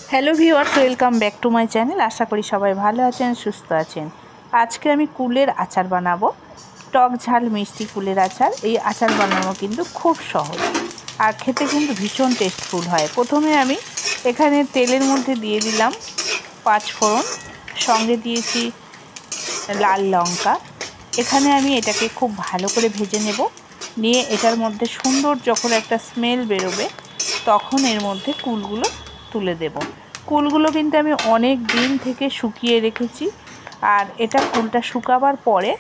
Hello viewers, welcome back to my channel. আশা করি সবাই ভালো আছেন, সুস্থ আছেন। আজকে আমি কুলের আচার বানাবো, টক ঝাল মিষ্টি কুলের আচার। এই আচার বানানো কিন্তু খুব সহজ আর খেতে কিন্তু ভীষণ টেস্টফুল হয়। প্রথমে আমি এখানে তেলের মধ্যে দিয়ে দিলাম 5 ফোড়ন, সঙ্গে দিয়েছি লাল লঙ্কা। এখানে আমি এটাকে খুব ভালো করে ভেজে নেব। নিয়ে এটার মধ্যে সুন্দর যখন একটা স্মেল বেরোবে তখন এর মধ্যে কুলগুলো তুলে দেব। কুলগুলো কিন্তু আমি অনেক দিন থেকে শুকিয়ে রেখেছি, আর এটা কুলটা শুকাবার পরে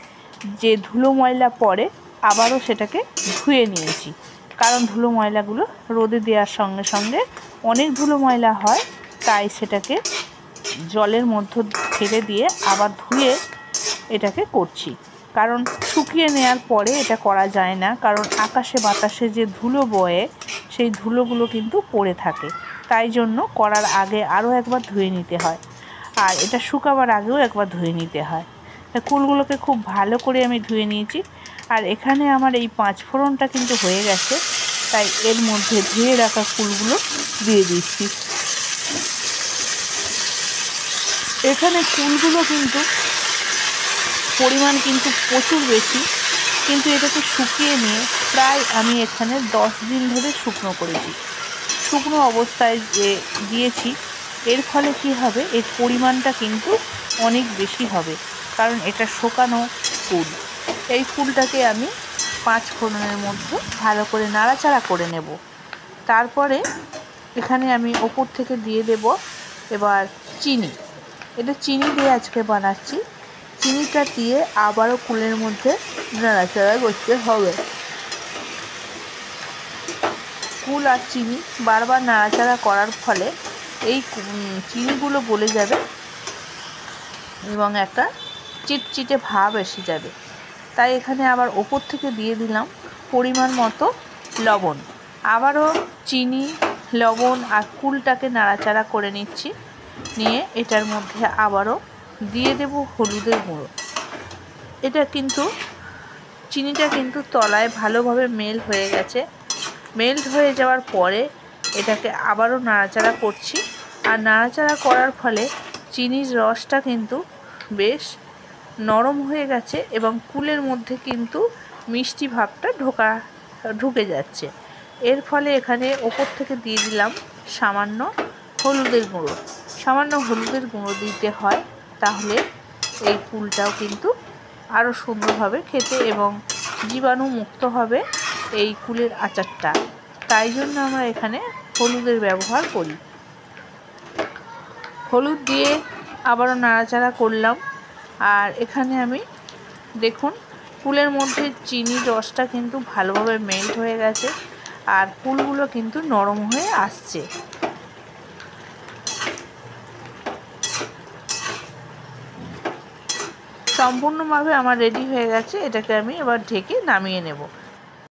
যে ধুলো ময়লা পড়ে আবারও সেটাকে ধুয়ে নিয়েছি, কারণ ধুলো ময়লাগুলো রোদে দেওয়ার সঙ্গে সঙ্গে অনেক ধুলো ময়লা হয়, তাই সেটাকে জলের মধ্যে ফেলে দিয়ে আবার ধুয়ে এটাকে করছি। কারণ শুকিয়ে নেওয়ার পরে এটা করা যায় না, কারণ আকাশে বাতাসে যে ধুলো বয়ে সেই ধুলোগুলো কিন্তু পড়ে থাকে, তাই জন্য করার আগে আরও একবার ধুয়ে নিতে হয়, আর এটা শুকাবার আগেও একবার ধুয়ে নিতে হয়। কুলগুলোকে খুব ভালো করে আমি ধুয়ে নিয়েছি। আর এখানে আমার এই 5 ফোড়নটা কিন্তু হয়ে গেছে, তাই এর মধ্যে ধুয়ে রাখা কুলগুলো দিয়ে দিচ্ছি। এখানে কুলগুলো কিন্তু পরিমাণ কিন্তু প্রচুর বেশি, কিন্তু এটাকে শুকিয়ে নিয়ে প্রায় আমি এখানে 10 দিন ধরে শুকনো করেছি। শুকনো অবস্থায় যে দিয়েছি, এর ফলে কি হবে, এর পরিমাণটা কিন্তু অনেক বেশি হবে, কারণ এটা শুকানো কুল। এই কুলটাকে আমি 5 ফোড়নের মধ্যে ভালো করে নাড়াচাড়া করে নেব। তারপরে এখানে আমি ওপর থেকে দিয়ে দেব এবার চিনি। এটা চিনি দিয়ে আজকে বানাচ্ছি। চিনিটা দিয়ে আবারও কুলের মধ্যে নাড়াচাড়া করতে হবে। কুল আর চিনি বারবার নাড়াচাড়া করার ফলে এই চিনিগুলো গলে যাবে এবং একটা চিটচিটে ভাব এসে যাবে। তাই এখানে আবার ওপর থেকে দিয়ে দিলাম পরিমাণ মতো লবণ। আবারও চিনি, লবণ আর কুলটাকে নাড়াচাড়া করে নিচ্ছি। নিয়ে এটার মধ্যে আবারও দিয়ে দেব হলুদের গুঁড়ো। এটা কিন্তু চিনিটা কিন্তু তলায় ভালোভাবে মেল্ট হয়ে গেছে। মেল্ট হয়ে যাওয়ার পরে এটাকে আবারও নাড়াচাড়া করছি, আর নাড়াচাড়া করার ফলে চিনির রসটা কিন্তু বেশ নরম হয়ে গেছে এবং কুলের মধ্যে কিন্তু মিষ্টি ভাবটা ঢুকে যাচ্ছে। এর ফলে এখানে ওপর থেকে দিয়ে দিলাম সামান্য হলুদের গুঁড়ো। সামান্য হলুদের গুঁড়ো দিতে হয়, তাহলে এই কুলটাও কিন্তু আরও সুন্দরভাবে খেতে এবং জীবাণুমুক্ত হবে এই কুলের আচারটা। তাই জন্য আমরা এখানে হলুদের ব্যবহার করি। হলুদ দিয়ে আবারও নাড়াচাড়া করলাম, আর এখানে আমি দেখুন কুলের মধ্যে চিনির রসটা কিন্তু ভালোভাবে মেল্ট হয়ে গেছে, আর কুলগুলো কিন্তু নরম হয়ে আসছে। সম্পূর্ণভাবে আমার রেডি হয়ে গেছে। এটাকে আমি এবার ঢেকে নামিয়ে নেব।